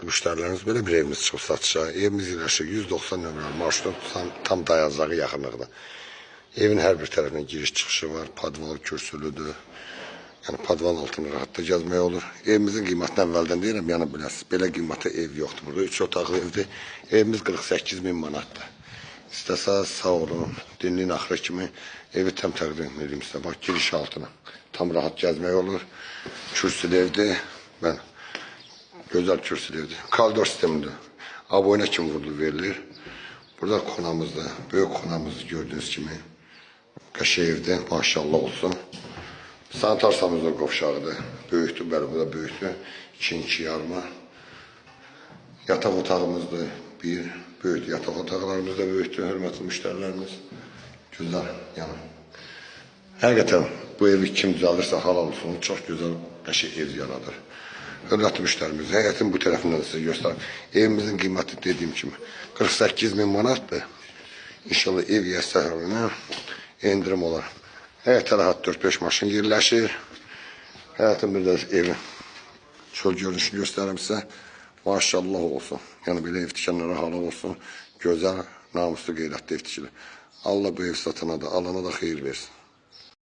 Müştərilərimiz belə bir evimiz çıxıb satışa. Evimiz yerləşir 190 nömrəli marşrutun tam dayanıcağı yaxınlıqda. Evin hər bir tərəfindən giriş çıxışı var, padval kürsülüdür. Yəni padval altını rahatda gəzmək olur. Evimizin qiymətini əvvəldən deyirəm, yəni biləsiniz. Belə qiymətə ev yoxdur burada. 3 otaqlı evdir. Evimiz 48 min manatdır. İstəsəz sağ olun, dinliyin axırı kimi evi tam təqdim edeyim sizə. Bax, giriş altına tam rahat gəzmək olur. Kürsülü evdir. Gözəl kürsülü evdir. Koridor sistemidir. Aboyna kimi vurulur verilir. Burada konamızda, böyük konamızı gördüğünüz kimi qəşəng evdir. Maşallah olsun. Sanitarsamızda qovşağıdır. Böyükdür, bəli bu da böyükdür. 2-2 yarıma. Yataq otağımızdır. Bir, böyükdür. Yataq otaqlarımız da böyükdür, hörmətli müştərilərimiz. Gözəl, yəni. Həqiqətən bu evi kim düzəldirsə halal olsun. Çox gözəl, qəşəng ev yaradır. Hörmətli müştərimiz, həyətin bu tərəfindən sizə göstərim. Evimizin qiyməti dediyim kimi 48 min manatdır. İnşallah ev yəsərlərinə endirim olar. Həyətə rahat 4-5 maşın yerləşir. Həyətin bir də evin çöl görünüşünü göstərim sizə. Maşallah olsun. Yəni belə ev tikənlərə halal olsun. Gözəl, namuslu, qeyrətli ev tikilir. Allah bu ev satana da, alana da xeyir versin.